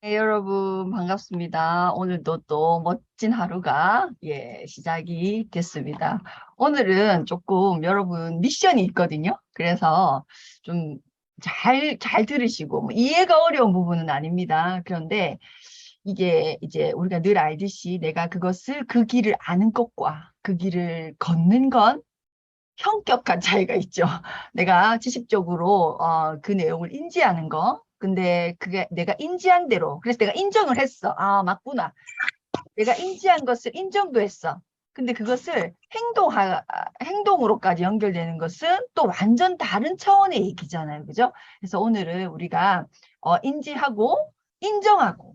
네, 여러분 반갑습니다. 오늘도 또 멋진 하루가 시작이 됐습니다. 오늘은 조금 여러분 미션이 있거든요. 그래서 좀 잘 들으시고 뭐 이해가 어려운 부분은 아닙니다. 그런데 이게 이제 우리가 늘 알듯이 내가 그 길을 아는 것과 그 길을 걷는 건 현격한 차이가 있죠. 내가 지식적으로 그 내용을 인지하는 거. 근데 그게 내가 인지한 대로. 그래서 내가 인정을 했어. 아, 맞구나. 내가 인지한 것을 인정도 했어. 근데 그것을 행동으로까지 연결되는 것은 또 완전 다른 차원의 얘기잖아요. 그죠? 그래서 오늘은 우리가 인지하고 인정하고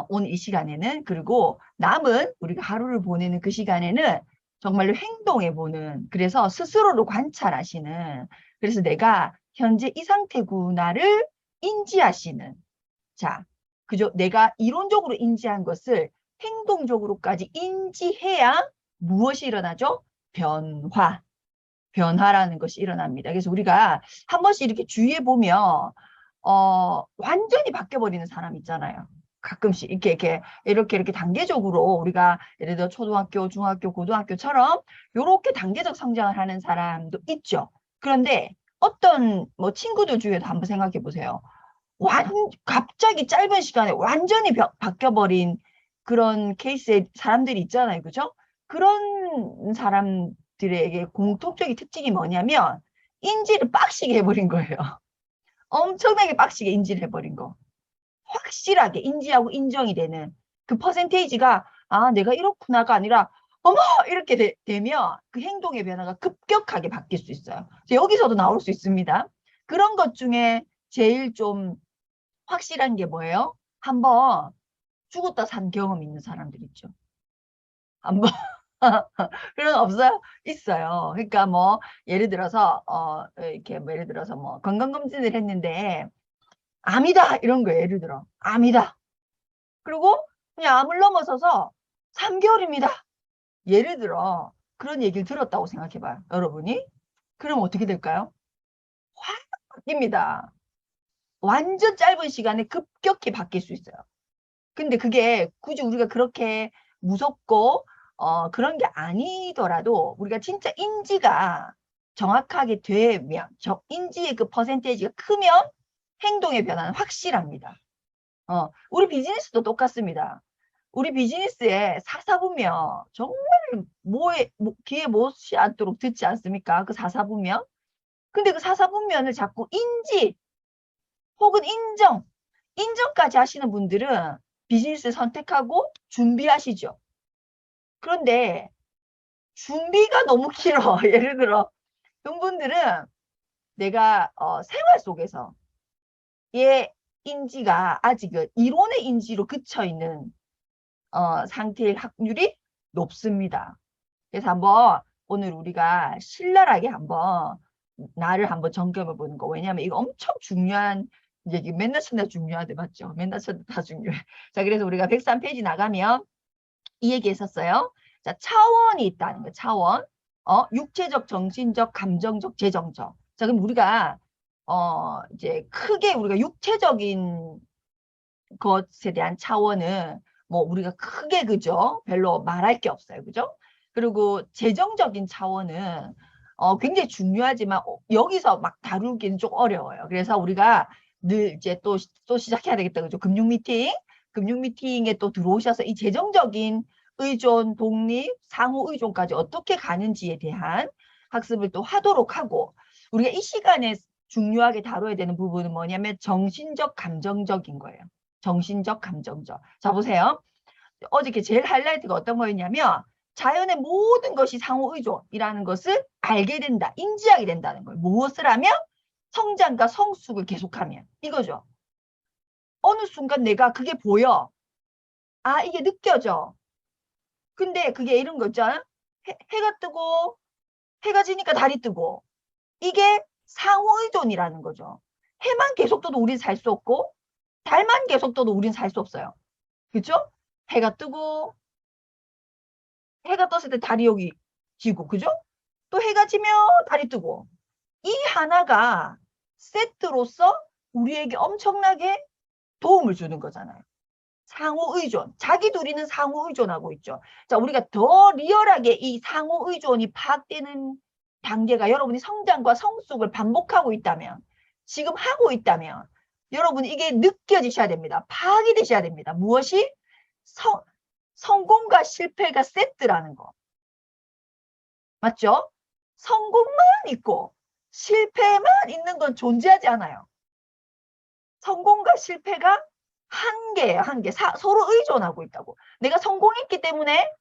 오늘 이 시간에는 그리고 남은 우리가 하루를 보내는 그 시간에는 정말로 행동해 보는 그래서 스스로를 관찰하시는 그래서 내가 현재 이 상태구나를 인지하시는 자, 그죠? 내가 이론적으로 인지한 것을 행동적으로까지 인지해야 무엇이 일어나죠? 변화라는 것이 일어납니다. 그래서 우리가 한 번씩 이렇게 주위에 보면 완전히 바뀌어버리는 사람 있잖아요. 가끔씩 이렇게 단계적으로 우리가 예를 들어 초등학교, 중학교, 고등학교처럼 이렇게 단계적 성장을 하는 사람도 있죠. 그런데 어떤 뭐 친구들 중에도 한번 생각해 보세요. 완, 갑자기 짧은 시간에 완전히 바뀌어버린 그런 케이스의 사람들이 있잖아요. 그죠? 그런 사람들에게 공통적인 특징이 뭐냐면, 인지를 빡시게 해버린 거예요. 엄청나게 빡시게 인지를 해버린 거. 확실하게 인지하고 인정이 되는 그 퍼센테이지가, 아, 내가 이렇구나가 아니라, 어머! 이렇게 되면 그 행동의 변화가 급격하게 바뀔 수 있어요. 여기서도 나올 수 있습니다. 그런 것 중에 제일 좀 확실한 게 뭐예요? 한번 죽었다 산 경험 있는 사람들 있죠. 한번 그런 거 없어요? 있어요. 그러니까 뭐 예를 들어서 이렇게 뭐 예를 들어서 뭐 건강검진을 했는데 암이다 이런 거예요. 예를 들어 암이다. 그리고 그냥 암을 넘어서서 3개월입니다. 예를 들어 그런 얘기를 들었다고 생각해봐요. 여러분이. 그럼 어떻게 될까요? 확 바뀝니다. 완전 짧은 시간에 급격히 바뀔 수 있어요. 근데 그게 굳이 우리가 그렇게 무섭고 그런 게 아니더라도 우리가 진짜 인지가 정확하게 되면 인지의 그 퍼센테이지가 크면 행동의 변화는 확실합니다. 우리 비즈니스도 똑같습니다. 우리 비즈니스에 사사보면 정말 귀에 못이 않도록 듣지 않습니까? 그 사사보면. 근데 그 사사보면을 자꾸 인지 혹은 인정까지 하시는 분들은 비즈니스 선택하고 준비하시죠. 그런데 준비가 너무 길어. 예를 들어 그런 분들은 내가 생활 속에서 얘 인지가 아직 이론의 인지로 그쳐 있는 상태일 확률이 높습니다. 그래서 한번 오늘 우리가 신랄하게 한번 나를 한번 점검해 보는 거. 왜냐하면 이거 엄청 중요한 얘기 맨날 쓴다 중요하대 맞죠? 맨날 쓴다 다 중요해. 자, 그래서 우리가 103페이지 나가면 이 얘기 했었어요. 자, 차원이 있다는 거 차원. 육체적, 정신적, 감정적, 재정적. 자, 그럼 우리가 이제 크게 우리가 육체적인 것에 대한 차원은 뭐 우리가 크게 그죠? 별로 말할 게 없어요. 그죠? 그리고 재정적인 차원은 굉장히 중요하지만 여기서 막 다루기는 좀 어려워요. 그래서 우리가 늘 이제 또 시작해야 되겠다. 그죠? 금융 미팅. 금융 미팅에 또 들어오셔서 이 재정적인 의존, 독립, 상호 의존까지 어떻게 가는지에 대한 학습을 또 하도록 하고 우리가 이 시간에 중요하게 다뤄야 되는 부분은 뭐냐면 정신적, 감정적인 거예요. 정신적, 감정적. 자, 보세요. 어저께 제일 하이라이트가 어떤 거였냐면 자연의 모든 것이 상호의존이라는 것을 알게 된다. 인지하게 된다는 거예요. 무엇을 하면? 성장과 성숙을 계속하면. 이거죠. 어느 순간 내가 그게 보여. 아, 이게 느껴져. 근데 그게 이런 거 있잖아. 해가 뜨고 해가 지니까 달이 뜨고 이게 상호의존이라는 거죠. 해만 계속 떠도 우린 살 수 없고 달만 계속 떠도 우린 살 수 없어요. 그죠? 해가 뜨고 해가 떴을 때 달이 여기 지고 그죠? 또 해가 지면 달이 뜨고 이 하나가 세트로서 우리에게 엄청나게 도움을 주는 거잖아요. 상호 의존. 자기 둘이는 상호 의존하고 있죠. 자, 우리가 더 리얼하게 이 상호 의존이 파악되는 단계가 여러분이 성장과 성숙을 반복하고 있다면, 지금 하고 있다면, 여러분 이게 느껴지셔야 됩니다. 파악이 되셔야 됩니다. 무엇이? 성공과 실패가 세트라는 거. 맞죠? 성공만 있고 실패만 있는 건 존재하지 않아요. 성공과 실패가 한계예요. 한계. 서로 의존하고 있다고. 내가 성공했기 때문에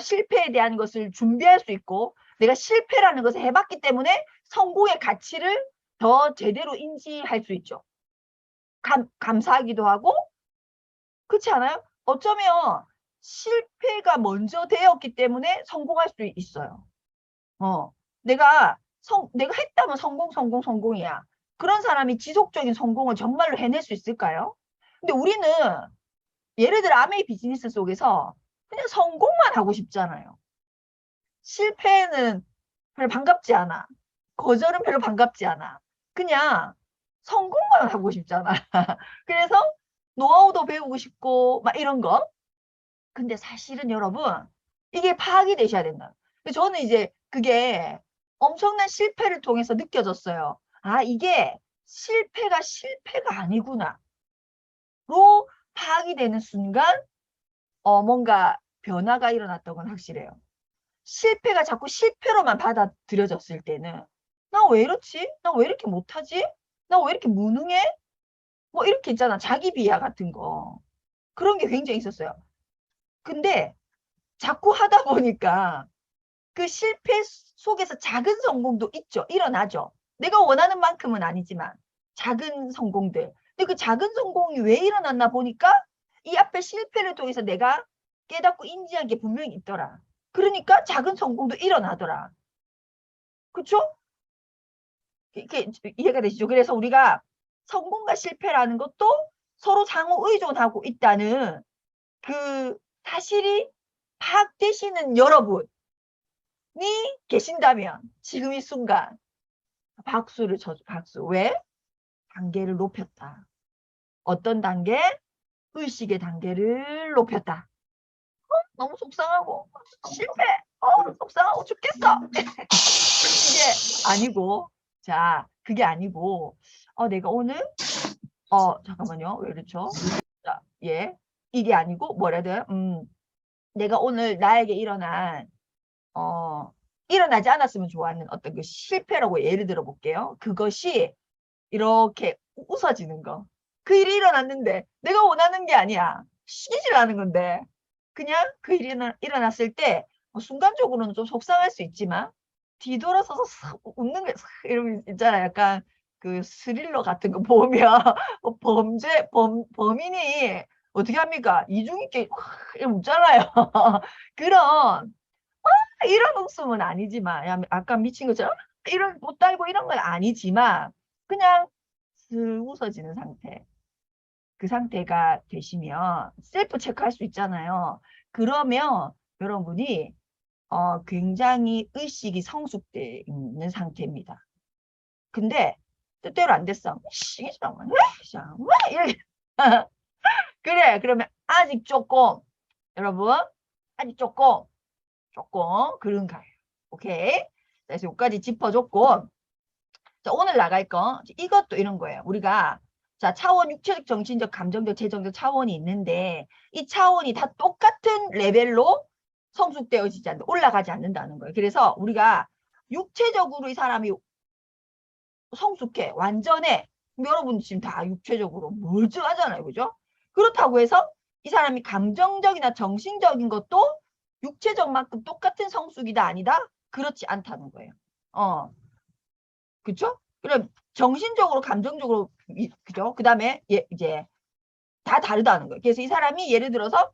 실패에 대한 것을 준비할 수 있고, 내가 실패라는 것을 해봤기 때문에 성공의 가치를 더 제대로 인지할 수 있죠. 감사하기도 하고, 그렇지 않아요? 어쩌면 실패가 먼저 되었기 때문에 성공할 수 있어요. 내가 했다면 성공이야. 그런 사람이 지속적인 성공을 정말로 해낼 수 있을까요? 근데 우리는 예를 들어 아메이 비즈니스 속에서 그냥 성공만 하고 싶잖아요. 실패는 별로 반갑지 않아. 거절은 별로 반갑지 않아. 그냥 성공만 하고 싶잖아. 그래서 노하우도 배우고 싶고 막 이런 거. 근데 사실은 여러분 이게 파악이 되셔야 된다. 저는 이제 그게 엄청난 실패를 통해서 느껴졌어요. 아, 이게 실패가 아니구나. 로 파악이 되는 순간 뭔가 변화가 일어났던 건 확실해요. 실패가 자꾸 실패로만 받아들여졌을 때는 나 왜 이렇지? 나 왜 이렇게 못하지? 나 왜 이렇게 무능해? 뭐 이렇게 있잖아. 자기 비하 같은 거. 그런 게 굉장히 있었어요. 근데 자꾸 하다 보니까 그 실패 속에서 작은 성공도 있죠. 일어나죠. 내가 원하는 만큼은 아니지만 작은 성공들. 근데 그 작은 성공이 왜 일어났나 보니까 이 앞에 실패를 통해서 내가 깨닫고 인지한 게 분명히 있더라. 그러니까 작은 성공도 일어나더라. 그쵸? 이렇게 이해가 되시죠? 그래서 우리가 성공과 실패라는 것도 서로 상호 의존하고 있다는 그 사실이 파악되시는 여러분이 계신다면 지금 이 순간 박수를 쳐줘. 박수. 왜? 단계를 높였다. 어떤 단계? 의식의 단계를 높였다. 너무 속상하고 실패. 속상하고 죽겠어. 이게 아니고, 자, 그게 아니고, 내가 오늘 잠깐만요. 왜 그렇죠? 자, 예. 이게 아니고 뭐라 해야 돼요? 내가 오늘 나에게 일어나지 않았으면 좋았는 어떤 그 실패라고 예를 들어 볼게요. 그것이 이렇게 웃어지는 거. 그 일이 일어났는데 내가 원하는 게 아니야. 시기질 하는 건데. 그냥 그 일이 일어났을 때 순간적으로는 좀 속상할 수 있지만 뒤돌아서서 웃는 게 이러면 있잖아요. 약간 그 스릴러 같은 거 보면 범인이 어떻게 합니까? 이중 있게 웃잖아요. 그런 이런 웃음은 아니지만 아까 미친 것처럼 이런 못 달고 이런 건 아니지만 그냥 슬 웃어지는 상태. 그 상태가 되시면 셀프 체크할 수 있잖아요. 그러면 여러분이 굉장히 의식이 성숙되어 있는 상태입니다. 근데 뜻대로 안 됐어. 이렇게 그래. 그러면 아직 조금 여러분 아직 조금 그런가요? 오케이. 그래서 여기까지 짚어줬고 자, 오늘 나갈 거 이것도 이런 거예요. 우리가 자 차원 육체적, 정신적, 감정적, 재정적 차원이 있는데 이 차원이 다 똑같은 레벨로 성숙되어지지 않는다. 올라가지 않는다는 거예요. 그래서 우리가 육체적으로 이 사람이 성숙해. 완전해. 여러분 지금 다 육체적으로 멀쩡하잖아요. 그죠? 그렇다고 해서 이 사람이 감정적이나 정신적인 것도 육체적만큼 똑같은 성숙이다 아니다? 그렇지 않다는 거예요. 그쵸? 그럼 정신적으로 감정적으로 그죠? 그 다음에 이제 다 다르다는 거예요. 그래서 이 사람이 예를 들어서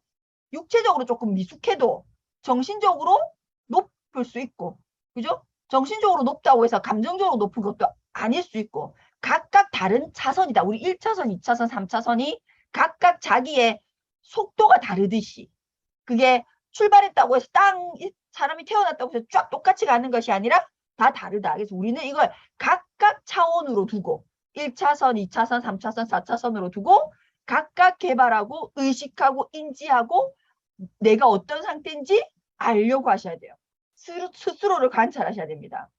육체적으로 조금 미숙해도 정신적으로 높을 수 있고 그죠? 정신적으로 높다고 해서 감정적으로 높은 것도 아닐 수 있고 각각 다른 차선이다. 우리 1차선, 2차선, 3차선이 각각 자기의 속도가 다르듯이 그게 출발했다고 해서 사람이 태어났다고 해서 쫙 똑같이 가는 것이 아니라 다 다르다. 그래서 우리는 이걸 각각 차원으로 두고 1차선, 2차선, 3차선, 4차선으로 두고 각각 개발하고 의식하고 인지하고 내가 어떤 상태인지 알려고 하셔야 돼요. 스스로를 관찰하셔야 됩니다.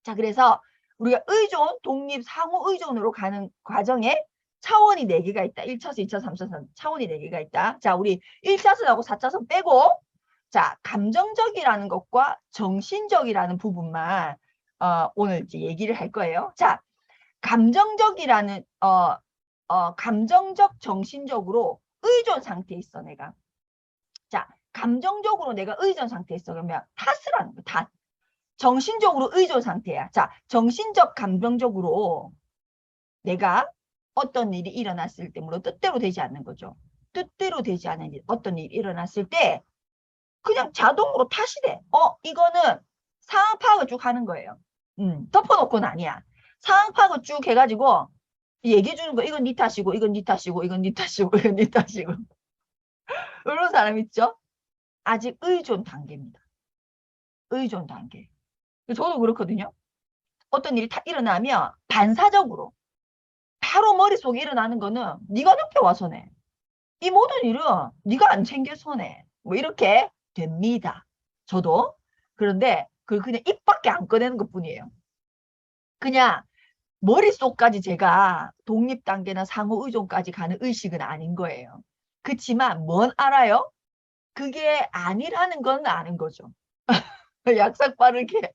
자, 그래서 우리가 의존, 독립, 상호 의존으로 가는 과정에 차원이 4개가 있다. 1차선, 2차선, 3차선 차원이 4개가 있다. 자, 우리 1차선하고 4차선 빼고 자, 감정적이라는 것과 정신적이라는 부분만 오늘 이제 얘기를 할 거예요. 자, 감정적이라는 감정적, 정신적으로 의존 상태에 있어, 내가. 자, 감정적으로 내가 의존 상태에 있어. 그러면 탓을 하는 거야, 탓. 정신적으로 의존 상태야. 자, 정신적, 감정적으로 내가 어떤 일이 일어났을 때, 물론 뜻대로 되지 않는 거죠. 뜻대로 되지 않은 일, 어떤 일이 일어났을 때, 그냥 자동으로 탓이 돼. 이거는 상황 파악을 쭉 하는 거예요. 덮어놓고는 아니야. 상황 파악을 쭉 해가지고, 얘기해 주는 거, 이건 니 탓이고, 이건 니 탓이고, 이건 니 탓이고, 이건 니 탓이고. 이런 사람 있죠? 아직 의존 단계입니다. 의존 단계. 저도 그렇거든요. 어떤 일이 다 일어나면 반사적으로 바로 머릿속에 일어나는 거는 네가 늦게 와서 내. 이 모든 일은 네가 안 챙겨서 내. 뭐 이렇게 됩니다. 저도. 그런데 그냥 입 밖에 안 꺼내는 것 뿐이에요. 그냥 머릿속까지 제가 독립 단계나 상호 의존까지 가는 의식은 아닌 거예요. 그렇지만 뭔 알아요? 그게 아니라는 건 아는 거죠. 약삭 빠르게.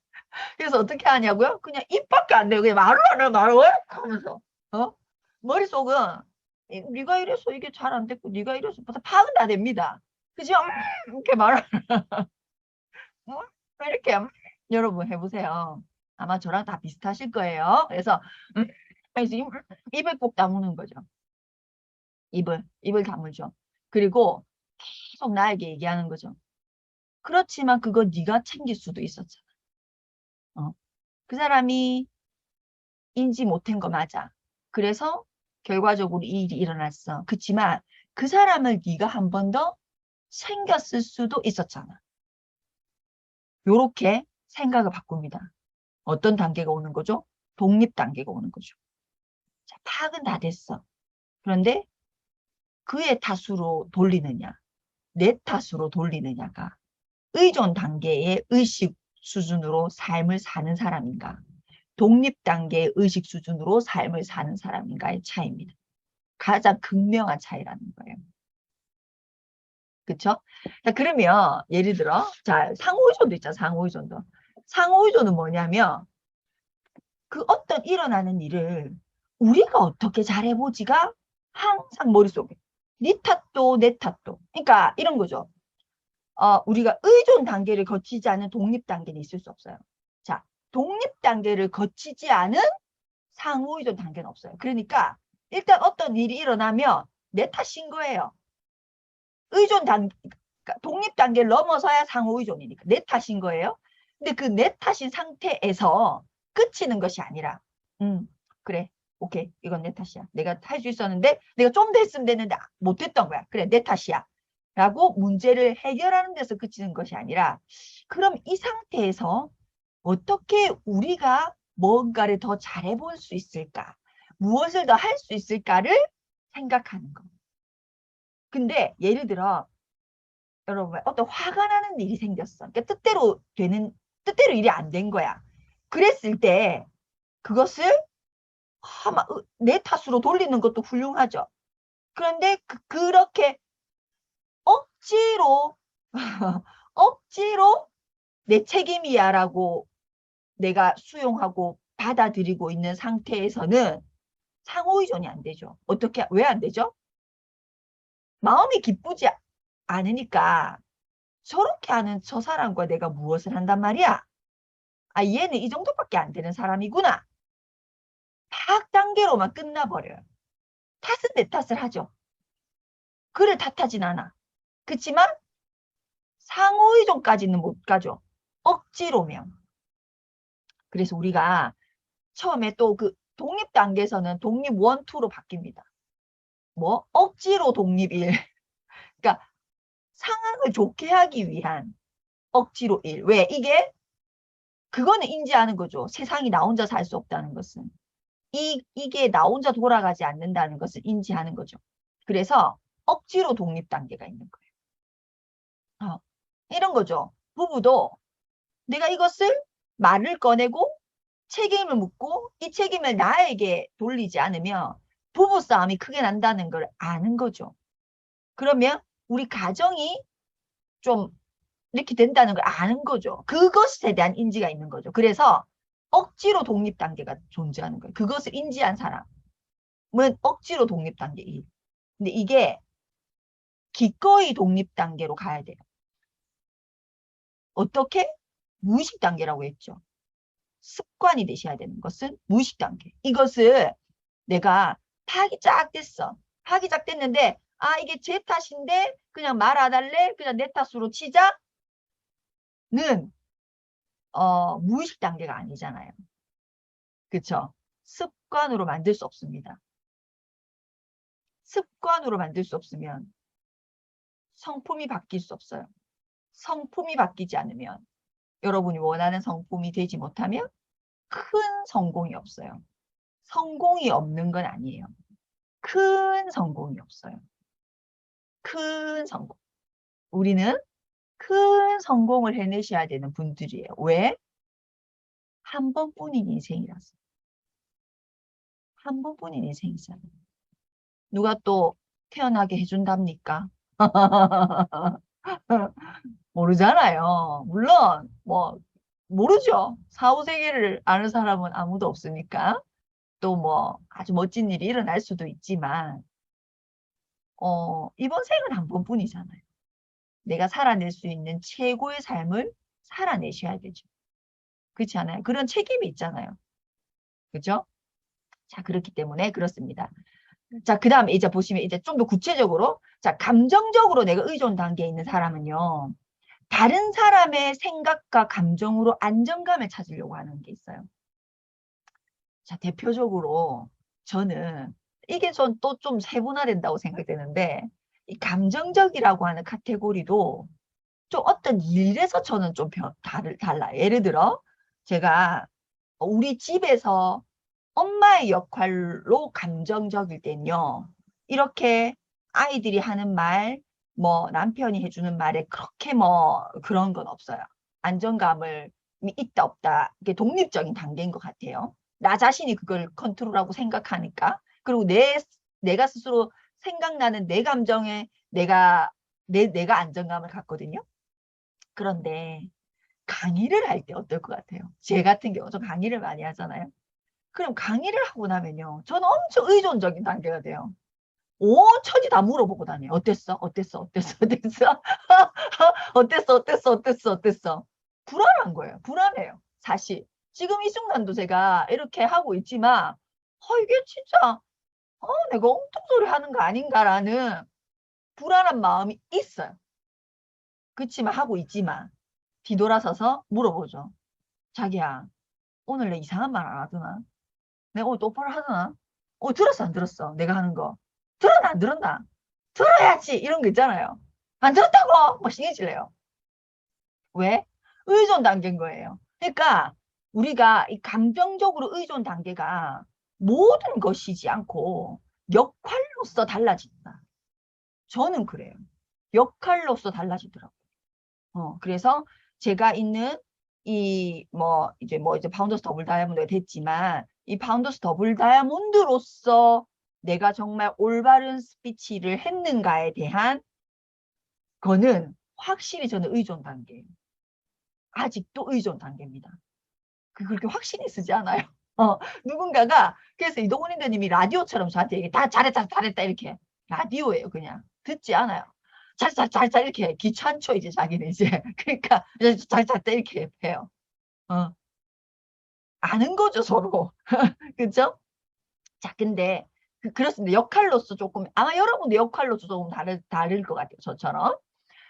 그래서 어떻게 하냐고요? 그냥 입 밖에 안 내고 그냥 말을 안 해, 말을 하면서. 머릿속은 네가 이래서 이게 잘 안 됐고 네가 이래서 파악은 다 됩니다. 그죠? 이렇게 말을 이렇게 여러분 해보세요. 아마 저랑 다 비슷하실 거예요. 그래서 입을 꼭 다무는 거죠. 입을 다물죠. 그리고 계속 나에게 얘기하는 거죠. 그렇지만 그거 네가 챙길 수도 있었잖아. 그 사람이 인지 못한 거 맞아. 그래서 결과적으로 이 일이 일어났어. 그렇지만 그 사람을 네가 한 번 더 챙겼을 수도 있었잖아. 요렇게 생각을 바꿉니다. 어떤 단계가 오는 거죠? 독립 단계가 오는 거죠. 자, 파악은 다 됐어. 그런데 그의 탓으로 돌리느냐, 내 탓으로 돌리느냐가 의존 단계의 의식 수준으로 삶을 사는 사람인가, 독립 단계의 의식 수준으로 삶을 사는 사람인가의 차이입니다. 가장 극명한 차이라는 거예요. 그쵸? 자, 그러면 예를 들어 자, 상호의존도 있잖아. 상호의존도. 상호의존은 뭐냐면 그 어떤 일어나는 일을 우리가 어떻게 잘해보지가 항상 머릿속에 네 탓도 내 탓도. 그러니까 이런 거죠. 우리가 의존 단계를 거치지 않은 독립 단계는 있을 수 없어요. 자, 독립 단계를 거치지 않은 상호의존 단계는 없어요. 그러니까 일단 어떤 일이 일어나면 내 탓인 거예요. 의존 단계, 그러니까 독립 단계를 넘어서야 상호의존이니까 내 탓인 거예요. 근데 그 내 탓인 상태에서 그치는 것이 아니라 그래, 오케이, 이건 내 탓이야. 내가 할 수 있었는데 내가 좀 더 했으면 됐는데 못했던 거야. 그래, 내 탓이야. 라고 문제를 해결하는 데서 그치는 것이 아니라 그럼 이 상태에서 어떻게 우리가 뭔가를 더 잘해볼 수 있을까? 무엇을 더 할 수 있을까를 생각하는 거. 근데 예를 들어 여러분 어떤 화가 나는 일이 생겼어. 그러니까 뜻대로 일이 안 된 거야. 그랬을 때 그것을 내 탓으로 돌리는 것도 훌륭하죠. 그런데 그렇게 억지로 억지로 내 책임이야 라고 내가 수용하고 받아들이고 있는 상태에서는 상호의존이 안 되죠. 어떻게, 왜 안 되죠? 마음이 기쁘지 않으니까 저렇게 하는 저 사람과 내가 무엇을 한단 말이야? 아, 얘는 이 정도밖에 안 되는 사람이구나. 파악 단계로만 끝나버려요. 탓은 내 탓을 하죠. 그를 탓하진 않아. 그렇지만 상호의존까지는 못 가죠. 억지로면. 그래서 우리가 처음에 또 그 독립 단계에서는 독립 1, 2로 바뀝니다. 뭐? 억지로 독립 1. 그러니까 상황을 좋게 하기 위한 억지로 1. 왜? 그거는 인지하는 거죠. 세상이 나 혼자 살 수 없다는 것은. 이게 나 혼자 돌아가지 않는다는 것을 인지하는 거죠. 그래서 억지로 독립 단계가 있는 거예요. 이런 거죠. 부부도 내가 이것을 말을 꺼내고 책임을 묻고 이 책임을 나에게 돌리지 않으면 부부싸움이 크게 난다는 걸 아는 거죠. 그러면 우리 가정이 좀 이렇게 된다는 걸 아는 거죠. 그것에 대한 인지가 있는 거죠. 그래서 억지로 독립 단계가 존재하는 거예요. 그것을 인지한 사람은 억지로 독립 단계 1. 근데 이게 기꺼이 독립 단계로 가야 돼요. 어떻게? 무의식 단계라고 했죠. 습관이 되셔야 되는 것은 무의식 단계. 이것을 내가 파악이 쫙 됐어. 파악이 쫙 됐는데 아 이게 제 탓인데 그냥 말 안 할래? 그냥 내 탓으로 치자? 는 무의식 단계가 아니잖아요. 그쵸? 습관으로 만들 수 없습니다. 습관으로 만들 수 없으면 성품이 바뀔 수 없어요. 성품이 바뀌지 않으면 여러분이 원하는 성품이 되지 못하면 큰 성공이 없어요. 성공이 없는 건 아니에요. 큰 성공이 없어요. 큰 성공. 우리는 큰 성공을 해내셔야 되는 분들이에요. 왜? 한 번뿐인 인생이라서. 한 번뿐인 인생이잖아요. 누가 또 태어나게 해준답니까? 모르잖아요. 물론 뭐 모르죠. 사후세계를 아는 사람은 아무도 없으니까 또 뭐 아주 멋진 일이 일어날 수도 있지만 이번 생은 한 번뿐이잖아요. 내가 살아낼 수 있는 최고의 삶을 살아내셔야 되죠. 그렇지 않아요? 그런 책임이 있잖아요. 그죠? 자, 그렇기 때문에 그렇습니다. 자, 그 다음에 이제 보시면 이제 좀 더 구체적으로 자, 감정적으로 내가 의존 단계에 있는 사람은요. 다른 사람의 생각과 감정으로 안정감을 찾으려고 하는 게 있어요. 자, 대표적으로 저는 이게 전 또 좀 세분화된다고 생각되는데 이 감정적이라고 하는 카테고리도 좀 어떤 일에서 저는 좀 달라요. 예를 들어 제가 우리 집에서 엄마의 역할로 감정적일 땐요. 이렇게 아이들이 하는 말, 뭐 남편이 해주는 말에 그렇게 뭐 그런 건 없어요. 안정감을 있다 없다. 이게 독립적인 단계인 것 같아요. 나 자신이 그걸 컨트롤하고 생각하니까. 그리고 내가 스스로 생각나는 내 감정에 내가 안정감을 갖거든요. 그런데 강의를 할 때 어떨 것 같아요? 제 같은 경우 좀 강의를 많이 하잖아요. 그럼 강의를 하고 나면요. 저는 엄청 의존적인 단계가 돼요. 온 처지 다 물어보고 다녀요. 어땠어? 어땠어? 어땠어? 어땠어? 어땠어? 어땠어? 어땠어? 어땠어? 불안한 거예요. 불안해요. 사실. 지금 이 순간도 제가 이렇게 하고 있지만 이게 진짜 내가 엉뚱소리 하는 거 아닌가라는 불안한 마음이 있어요. 그렇지만 하고 있지만 뒤돌아서서 물어보죠. 자기야, 오늘 내 이상한 말 안 하더나? 내가 오늘 똑바로 하더나? 들었어, 안 들었어? 내가 하는 거. 들었나, 안 들었나? 들어야지! 이런 거 있잖아요. 안 들었다고! 막 신경질래요. 왜? 의존 단계인 거예요. 그러니까 우리가 이 감정적으로 의존 단계가 모든 것이지 않고 역할로서 달라진다. 저는 그래요. 역할로서 달라지더라고요. 그래서 제가 있는 이제 파운더스 더블 다이아몬드가 됐지만 이 파운더스 더블 다이아몬드로서 내가 정말 올바른 스피치를 했는가에 대한 거는 확실히 저는 의존 단계예요. 아직도 의존 단계입니다. 그렇게 확신이 쓰지 않아요. 누군가가 그래서 이동훈님들님이 라디오처럼 저한테 얘기 다 잘했다 잘했다 이렇게 라디오예요. 그냥 듣지 않아요. 잘잘잘잘 이렇게 귀찮죠 이제 자기는 이제 그러니까 잘잘잘 이렇게 해요. 아는 거죠 서로. 그죠? 자 근데 그렇습니다. 역할로서 조금 아마 여러분도 역할로서 조금 다를 것 같아요. 저처럼.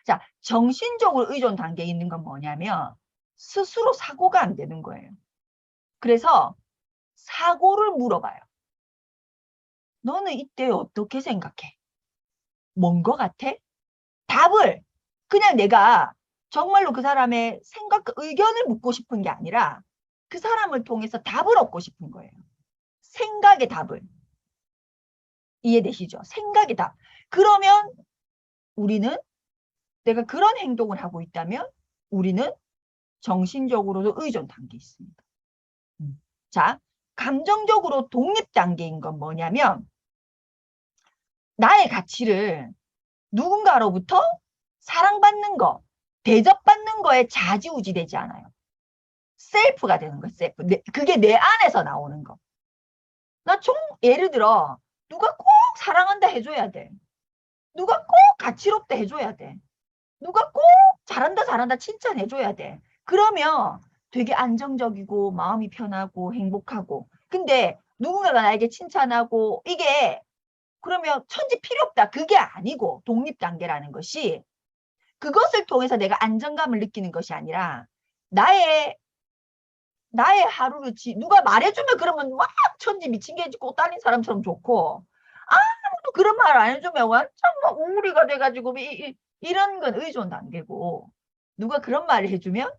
자 정신적으로 의존 단계에 있는 건 뭐냐면 스스로 사고가 안 되는 거예요. 그래서 사고를 물어봐요. 너는 이때 어떻게 생각해? 뭔 거 같아? 답을 그냥 내가 정말로 그 사람의 생각과 의견을 묻고 싶은 게 아니라 그 사람을 통해서 답을 얻고 싶은 거예요. 생각의 답을. 이해되시죠? 생각의 답. 그러면 우리는 내가 그런 행동을 하고 있다면 우리는 정신적으로도 의존 단계에 있습니다. 자, 감정적으로 독립 단계인 건 뭐냐면 나의 가치를 누군가로부터 사랑받는 거, 대접받는 거에 좌지우지 되지 않아요. 셀프가 되는 거예요. 셀프. 그게 내 안에서 나오는 거. 예를 들어 누가 꼭 사랑한다 해줘야 돼. 누가 꼭 가치롭다 해줘야 돼. 누가 꼭 잘한다 잘한다 칭찬해줘야 돼. 그러면 되게 안정적이고 마음이 편하고 행복하고. 근데 누군가가 나에게 칭찬하고 이게 그러면 천지 필요 없다. 그게 아니고 독립단계라는 것이 그것을 통해서 내가 안정감을 느끼는 것이 아니라 나의 하루를 누가 말해주면 그러면 막 천지 미친 개 꽃 달린 사람처럼 좋고 아무도 그런 말 안 해주면 완전 막 우울이가 돼가지고 이런 건 의존 단계고 누가 그런 말을 해주면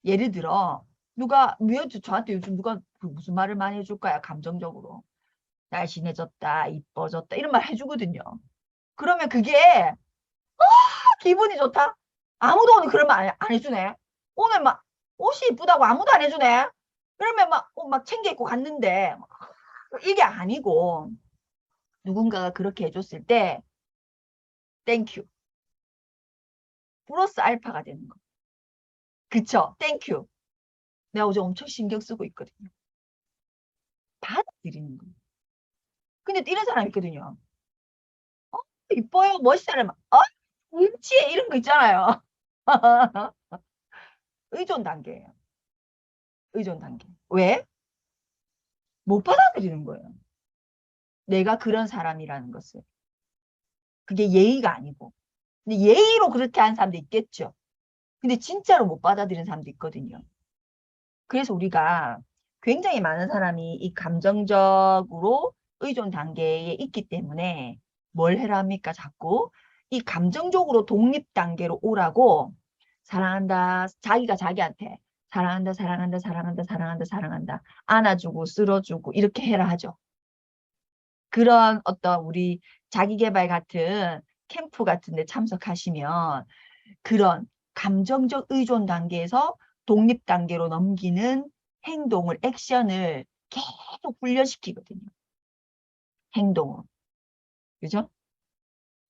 예를 들어 누가 저한테 요즘 누가 무슨 말을 많이 해줄 거야 감정적으로 날씬해졌다 이뻐졌다 이런 말 해주거든요. 그러면 그게 기분이 좋다. 아무도 오늘 그런 말 안 해주네. 오늘 막 옷이 이쁘다고 아무도 안 해주네. 그러면 막 챙겨 입고 갔는데 이게 아니고 누군가가 그렇게 해줬을 때 땡큐 플러스 알파가 되는 거. 그쵸? 땡큐. 내가 어제 엄청 신경 쓰고 있거든요. 받아들이는 거. 근데 이런 사람 있거든요. 이뻐요, 멋있어요. 운치에 이런 거 있잖아요. 의존 단계예요. 의존 단계. 왜? 못 받아들이는 거예요. 내가 그런 사람이라는 것을. 그게 예의가 아니고. 근데 예의로 그렇게 하는 사람도 있겠죠. 근데 진짜로 못 받아들이는 사람도 있거든요. 그래서 우리가 굉장히 많은 사람이 이 감정적으로 의존 단계에 있기 때문에 뭘 해라 합니까? 자꾸 이 감정적으로 독립 단계로 오라고 사랑한다. 자기가 자기한테 사랑한다, 사랑한다, 사랑한다, 사랑한다, 사랑한다. 안아주고 쓸어주고 이렇게 해라 하죠. 그런 어떤 우리 자기계발 같은 캠프 같은 데 참석하시면 그런 감정적 의존 단계에서 독립 단계로 넘기는 행동을, 액션을 계속 훈련시키거든요. 행동을. 그죠?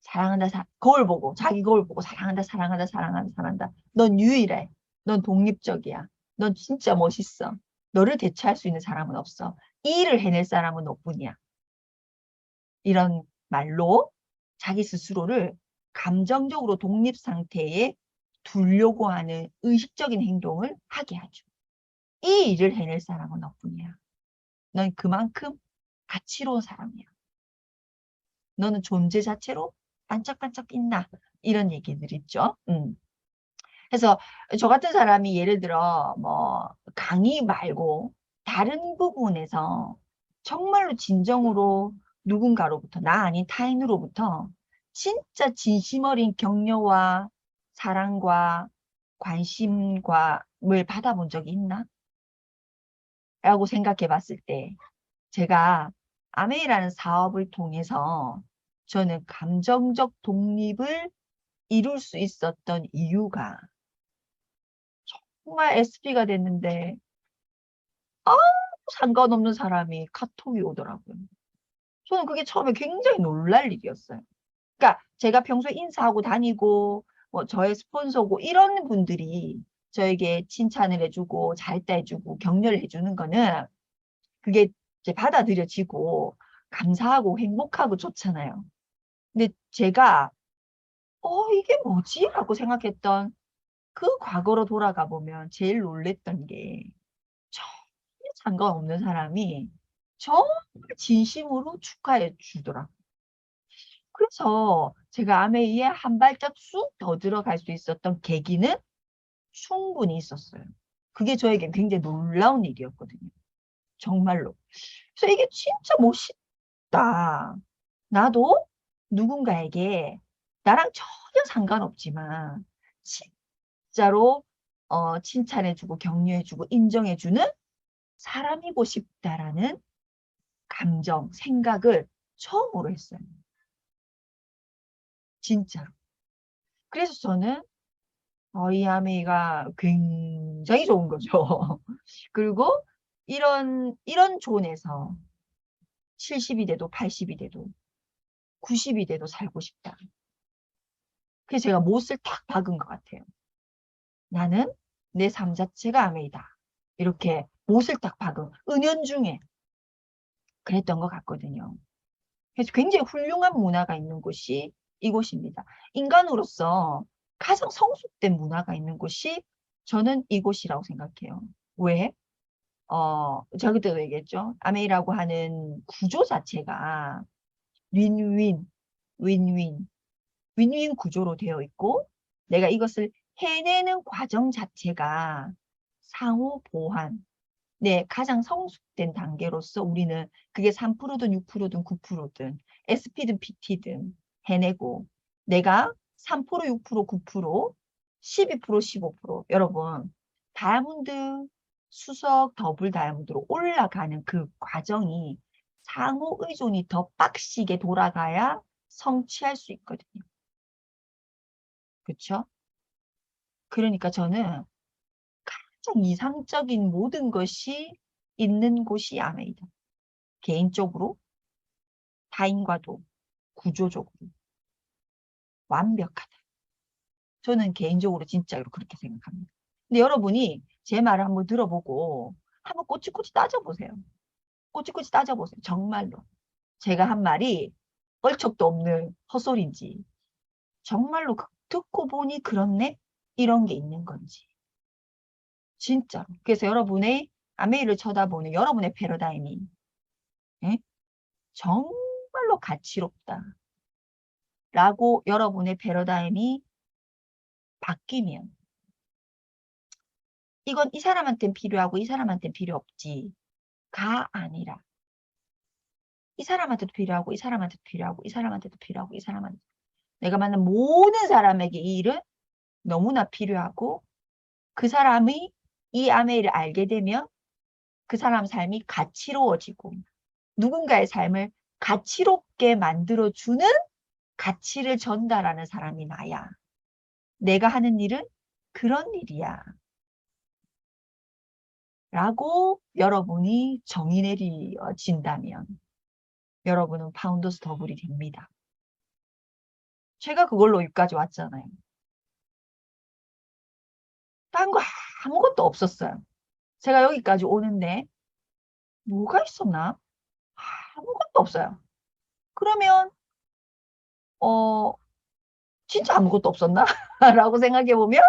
사랑한다, 거울 보고, 자기 거울 보고, 사랑한다, 사랑한다, 사랑한다, 사랑한다. 넌 유일해. 넌 독립적이야. 넌 진짜 멋있어. 너를 대체할 수 있는 사람은 없어. 이 일을 해낼 사람은 너뿐이야. 이런 말로 자기 스스로를 감정적으로 독립 상태에 두려고 하는 의식적인 행동을 하게 하죠. 이 일을 해낼 사람은 너뿐이야. 넌 그만큼 가치로운 사람이야. 너는 존재 자체로 반짝반짝 빛나. 이런 얘기들 있죠. 그래서 저 같은 사람이 예를 들어 뭐 강의 말고 다른 부분에서 정말로 진정으로 누군가로부터 나 아닌 타인으로부터 진짜 진심 어린 격려와 사랑과 관심과를 받아본 적이 있나? 라고 생각해 봤을 때 제가 아메이라는 사업을 통해서 저는 감정적 독립을 이룰 수 있었던 이유가 정말 SP가 됐는데 아무 상관없는 사람이 카톡이 오더라고요. 저는 그게 처음에 굉장히 놀랄 일이었어요. 그러니까 제가 평소에 인사하고 다니고 뭐 저의 스폰서고 이런 분들이 저에게 칭찬을 해주고 잘했다 해주고 격려를 해주는 거는 그게 이제 받아들여지고 감사하고 행복하고 좋잖아요. 근데 제가 이게 뭐지? 라고 생각했던 그 과거로 돌아가 보면 제일 놀랬던 게 전혀 상관없는 사람이 정말 진심으로 축하해 주더라. 그래서 제가 아메이에 한 발짝 쑥 더 들어갈 수 있었던 계기는 충분히 있었어요. 그게 저에게 굉장히 놀라운 일이었거든요. 정말로. 그래서 이게 진짜 멋있다. 나도 누군가에게 나랑 전혀 상관없지만 진짜로 칭찬해주고 격려해주고 인정해주는 사람이고 싶다라는 감정, 생각을 처음으로 했어요. 진짜로. 그래서 저는 이 아메이가 굉장히 좋은 거죠. 그리고 이런 존에서 70이 돼도 80이 돼도 90이 돼도 살고 싶다. 그래서 제가 못을 탁 박은 것 같아요. 나는 내 삶 자체가 아메이다. 이렇게 못을 딱 박은 은연중에 그랬던 것 같거든요. 그래서 굉장히 훌륭한 문화가 있는 곳이 이곳입니다. 인간으로서 가장 성숙된 문화가 있는 곳이 저는 이곳이라고 생각해요. 왜? 제가 그때도 얘기했죠. 아메이라고 하는 구조 자체가 윈윈, 윈윈, 윈윈 구조로 되어 있고 내가 이것을 해내는 과정 자체가 상호 보완, 내 가장 성숙된 단계로서 우리는 그게 3%든 6%든 9%든 SP든 PT든 해내고 내가 3%, 6%, 9%, 12%, 15% 여러분 다이아몬드 수석 더블 다이아몬드로 올라가는 그 과정이 상호 의존이 더 빡시게 돌아가야 성취할 수 있거든요. 그렇죠? 그러니까 저는 가장 이상적인 모든 것이 있는 곳이 아메이다. 개인적으로, 타인과도, 구조적으로 완벽하다. 저는 개인적으로 진짜로 그렇게 생각합니다. 근데 여러분이 제 말을 한번 들어보고 한번 꼬치꼬치 따져보세요. 꼬치꼬치 따져보세요. 정말로. 제가 한 말이 얼척도 없는 헛소리인지 정말로 듣고 보니 그렇네? 이런 게 있는 건지. 진짜로. 그래서 여러분의 아메이를 쳐다보는 여러분의 패러다임이 예? 정말로 가치롭다. 라고 여러분의 패러다임이 바뀌면 이건 이 사람한테는 필요하고 이 사람한테는 필요 없지가 아니라 이 사람한테도 필요하고 이 사람한테도 필요하고 이 사람한테도 필요하고 이 사람한테 내가 만난 모든 사람에게 이 일은 너무나 필요하고 그 사람이 이 아메이를 알게 되면 그 사람 삶이 가치로워지고 누군가의 삶을 가치롭게 만들어주는 가치를 전달하는 사람이 나야. 내가 하는 일은 그런 일이야. 라고 여러분이 정의 내려진다면 여러분은 파운더스 더블이 됩니다. 제가 그걸로 여기까지 왔잖아요. 딴 거 아무것도 없었어요. 제가 여기까지 오는데 뭐가 있었나? 아무것도 없어요. 그러면 진짜 아무것도 없었나? 라고 생각해보면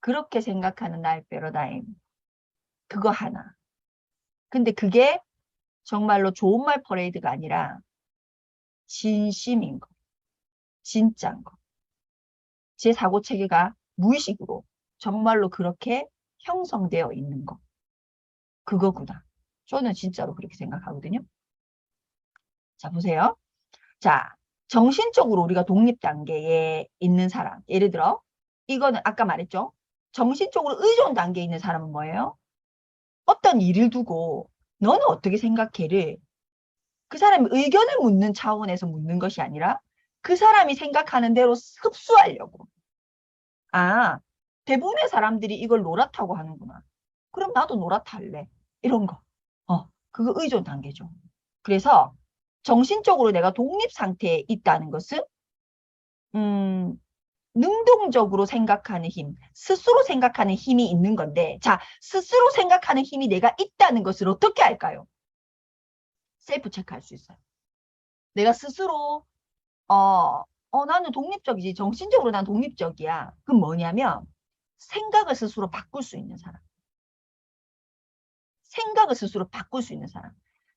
그렇게 생각하는 나의 패러다임 그거 하나. 근데 그게 정말로 좋은 말 퍼레이드가 아니라 진심인 거, 진짜인 거. 제 사고 체계가 무의식으로 정말로 그렇게 형성되어 있는 거. 그거구나. 저는 진짜로 그렇게 생각하거든요. 자, 보세요. 자, 정신적으로 우리가 독립 단계에 있는 사람. 예를 들어, 이거는 아까 말했죠. 정신적으로 의존 단계에 있는 사람은 뭐예요? 어떤 일을 두고 너는 어떻게 생각해를 그 사람의 의견을 묻는 차원에서 묻는 것이 아니라 그 사람이 생각하는 대로 흡수하려고. 아, 대부분의 사람들이 이걸 노랗다고 하는구나. 그럼 나도 노랗다 할래. 이런 거. 그거 의존 단계죠. 그래서 정신적으로 내가 독립 상태에 있다는 것은 능동적으로 생각하는 힘, 스스로 생각하는 힘이 있는 건데 자, 스스로 생각하는 힘이 내가 있다는 것을 어떻게 할까요? 셀프 체크할 수 있어요. 내가 스스로 나는 독립적이지. 정신적으로 난 독립적이야. 그럼 뭐냐면 생각을 스스로 바꿀 수 있는 사람. 생각을 스스로 바꿀 수 있는 사람.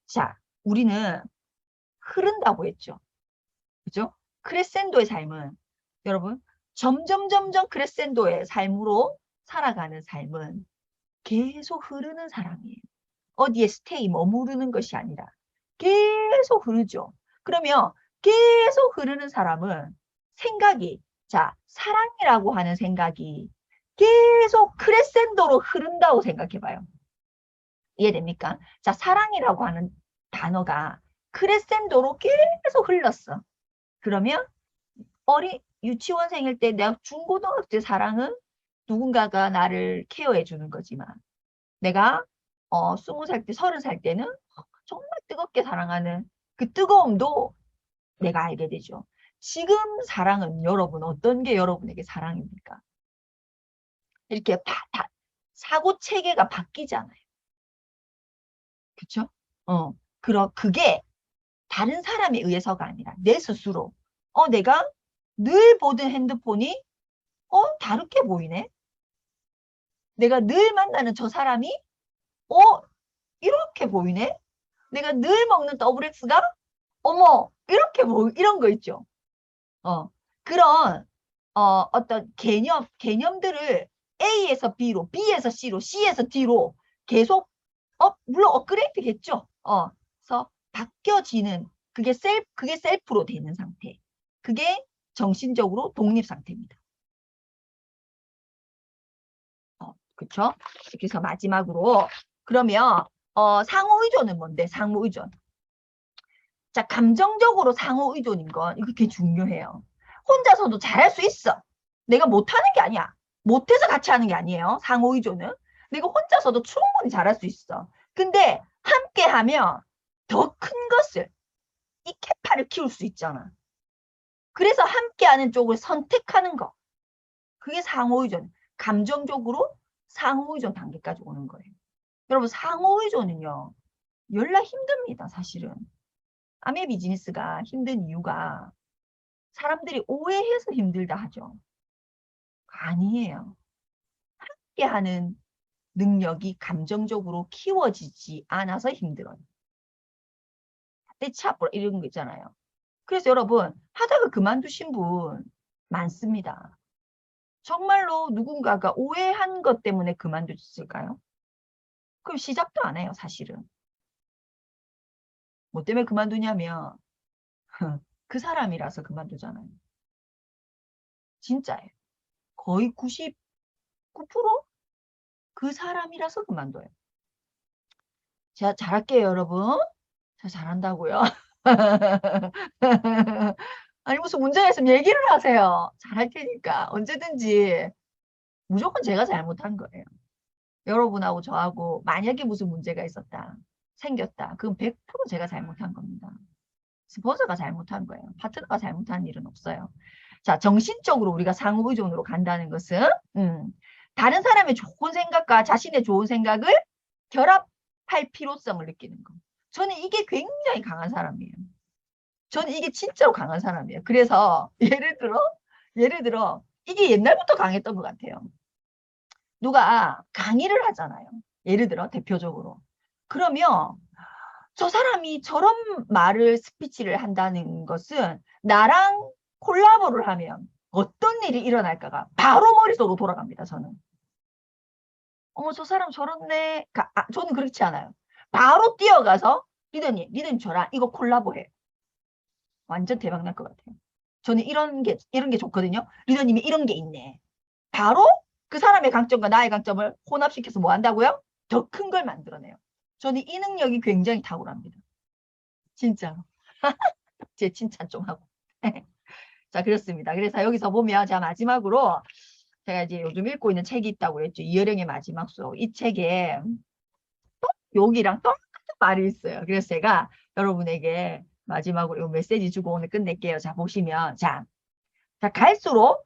자, 우리는 흐른다고 했죠. 그죠? 크레센도의 삶은 여러분 점점 크레센도의 삶으로 살아가는 삶은 계속 흐르는 사람이에요. 어디에 스테이 머무르는 것이 아니라 계속 흐르죠. 그러면 계속 흐르는 사람은 생각이 자 사랑이라고 하는 생각이 계속 크레센도로 흐른다고 생각해봐요. 이해됩니까? 자 사랑이라고 하는 단어가 크레센도로 계속 흘렀어. 그러면 유치원생일 때 내가 중고등학교 사랑은 누군가가 나를 케어해 주는 거지만 내가 20살 때, 30살 때는 정말 뜨겁게 사랑하는 그 뜨거움도 내가 알게 되죠. 지금 사랑은 여러분 어떤 게 여러분에게 사랑입니까? 이렇게 사고 체계가 바뀌잖아요. 그쵸? 그게 다른 사람에 의해서가 아니라 내 스스로 내가 늘 보던 핸드폰이 다르게 보이네. 내가 늘 만나는 저 사람이 어 이렇게 보이네. 내가 늘 먹는 더블엑스가 어머 이렇게 이런 거 있죠. 그런 어떤 개념들을 A에서 B로, B에서 C로, C에서 D로 계속 물론 업그레이드겠죠. 그래서 바뀌어지는 그게 셀프로 되는 상태. 그게 정신적으로 독립 상태입니다. 그렇죠? 그래서 마지막으로 그러면 상호 의존은 뭔데? 상호 의존. 자, 감정적으로 상호 의존인 건 이렇게 중요해요. 혼자서도 잘할 수 있어. 내가 못하는 게 아니야. 못해서 같이 하는 게 아니에요. 상호 의존은. 내가 혼자서도 충분히 잘할 수 있어. 근데 함께 하면 더 큰 것을 이 캐파를 키울 수 있잖아. 그래서 함께 하는 쪽을 선택하는 거. 그게 상호 의존. 감정적으로 상호 의존 단계까지 오는 거예요. 여러분 상호 의존은요. 연락 힘듭니다. 사실은. 아메 비즈니스가 힘든 이유가 사람들이 오해해서 힘들다 하죠. 아니에요. 함께하는 능력이 감정적으로 키워지지 않아서 힘들어요. 떼치아뿔 이런 거 있잖아요. 그래서 여러분 하다가 그만두신 분 많습니다. 정말로 누군가가 오해한 것 때문에 그만두셨을까요? 그럼 시작도 안 해요, 사실은. 뭐 때문에 그만두냐면 그 사람이라서 그만두잖아요. 진짜예요. 거의 99%그 사람이라서 그만둬요. 제가 잘할게요, 여러분. 제가 잘한다고요. 아니 무슨 문제가 있으면 얘기를 하세요. 잘할 테니까 언제든지. 무조건 제가 잘못한 거예요. 여러분하고 저하고 만약에 무슨 문제가 있었다. 생겼다. 그건 100% 제가 잘못한 겁니다. 스포서가 잘못한 거예요. 파트너가 잘못한 일은 없어요. 자, 정신적으로 우리가 상호 의존으로 간다는 것은 다른 사람의 좋은 생각과 자신의 좋은 생각을 결합할 필요성을 느끼는 거. 저는 이게 굉장히 강한 사람이에요. 저는 이게 진짜로 강한 사람이에요. 그래서 예를 들어 이게 옛날부터 강했던 것 같아요. 누가 강의를 하잖아요. 예를 들어 대표적으로. 그러면 저 사람이 저런 말을 스피치를 한다는 것은 나랑 콜라보를 하면 어떤 일이 일어날까가 바로 머릿속으로 돌아갑니다. 저는. 어머 저 사람 저렇네. 저는 그렇지 않아요. 바로 뛰어가서 리더님 저랑 이거 콜라보해. 완전 대박 날 것 같아요. 저는 이런 게 좋거든요. 리더님이 이런 게 있네. 바로 그 사람의 강점과 나의 강점을 혼합시켜서 뭐 한다고요? 더 큰 걸 만들어내요. 저는 이 능력이 굉장히 탁월합니다. 진짜. 제 칭찬 좀 하고. 자, 그렇습니다. 그래서 여기서 보면 자 마지막으로 제가 이제 요즘 읽고 있는 책이 있다고 그랬죠. 이여령의 마지막 수업. 이 책에 여기랑 똑같은 말이 있어요. 그래서 제가 여러분에게 마지막으로 이 메시지 주고 오늘 끝낼게요. 자, 보시면 자 갈수록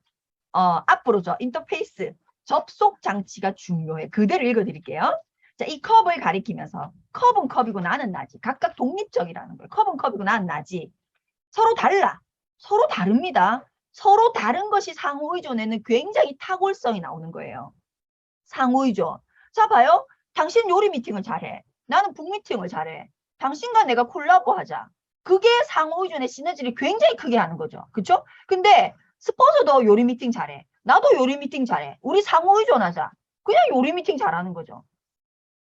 앞으로 인터페이스 접속 장치가 중요해. 그대로 읽어드릴게요. 자, 이 컵을 가리키면서 컵은 컵이고 나는 나지. 각각 독립적이라는 거예요. 컵은 컵이고 나는 나지. 서로 달라. 서로 다릅니다. 서로 다른 것이 상호의존에는 굉장히 탁월성이 나오는 거예요. 상호의존. 자, 봐요. 당신 요리 미팅을 잘해. 나는 북 미팅을 잘해. 당신과 내가 콜라보 하자. 그게 상호의존의 시너지를 굉장히 크게 하는 거죠. 그쵸? 근데 스폰서도 요리 미팅 잘해. 나도 요리 미팅 잘해. 우리 상호의존하자. 그냥 요리 미팅 잘하는 거죠.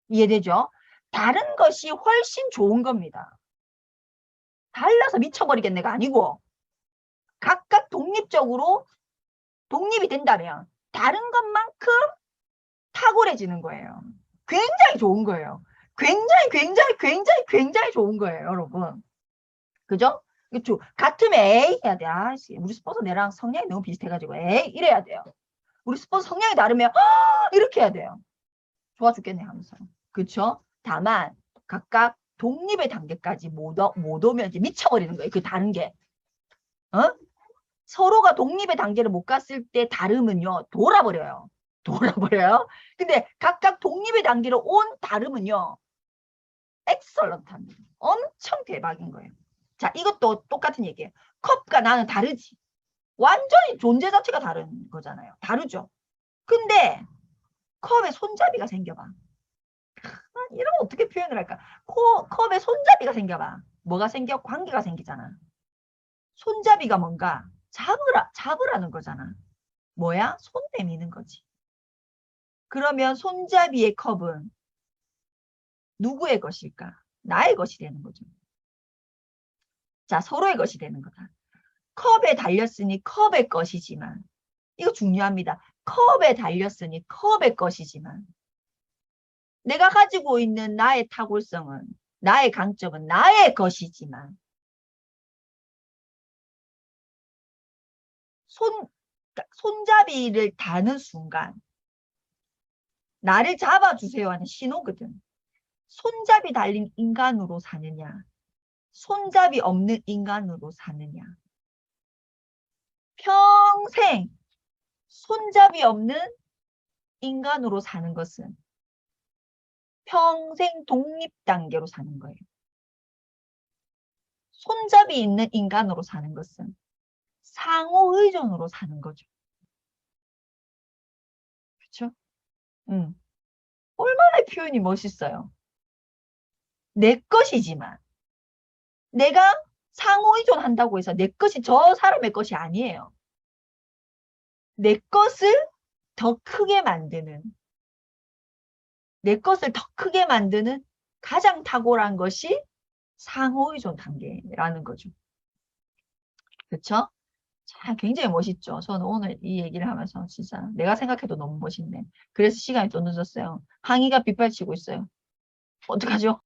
이해되죠? 다른 것이 훨씬 좋은 겁니다. 달라서 미쳐버리겠네가 아니고 각각 독립적으로 독립이 된다면 다른 것만큼 탁월해지는 거예요. 굉장히 좋은 거예요. 굉장히 좋은 거예요, 여러분. 그죠? 그쵸? 같으면 에이 해야 돼. 아, 우리 스폰서 내랑 성향이 너무 비슷해가지고 에이 이래야 돼요. 우리 스폰서 성향이 다르면 이렇게 해야 돼요. 좋아 죽겠네 하면서. 그쵸? 다만 각각 독립의 단계까지 못 오면 이제 미쳐버리는 거예요. 그 다른 게. 어? 서로가 독립의 단계를 못 갔을 때 다름은요. 돌아버려요. 돌아버려요. 근데 각각 독립의 단계로 온 다름은요. 엑설런트합니다. 엄청 대박인 거예요. 자, 이것도 똑같은 얘기예요. 컵과 나는 다르지. 완전히 존재 자체가 다른 거잖아요. 다르죠. 근데 컵에 손잡이가 생겨봐. 이러면 어떻게 표현을 할까? 컵에 손잡이가 생겨봐. 뭐가 생겨? 관계가 생기잖아. 손잡이가 뭔가 잡으라는 거잖아. 뭐야? 손 내미는 거지. 그러면 손잡이의 컵은 누구의 것일까? 나의 것이 되는 거죠. 자, 서로의 것이 되는 거다. 컵에 달렸으니 컵의 것이지만, 이거 중요합니다. 컵에 달렸으니 컵의 것이지만, 내가 가지고 있는 나의 탁월성은, 나의 강점은 나의 것이지만, 손잡이를 다는 순간, 나를 잡아주세요 하는 신호거든. 손잡이 달린 인간으로 사느냐, 손잡이 없는 인간으로 사느냐. 평생 손잡이 없는 인간으로 사는 것은 평생 독립 단계로 사는 거예요. 손잡이 있는 인간으로 사는 것은 상호 의존으로 사는 거죠. 그렇죠? 얼마나 표현이 멋있어요. 내 것이지만 내가 상호 의존한다고 해서 내 것이 저 사람의 것이 아니에요. 내 것을 더 크게 만드는 내 것을 더 크게 만드는 가장 탁월한 것이 상호 의존 단계라는 거죠. 그렇죠? 자, 굉장히 멋있죠. 저는 오늘 이 얘기를 하면서 진짜 내가 생각해도 너무 멋있네. 그래서 시간이 또 늦었어요. 항의가 빗발치고 있어요. 어떡하죠?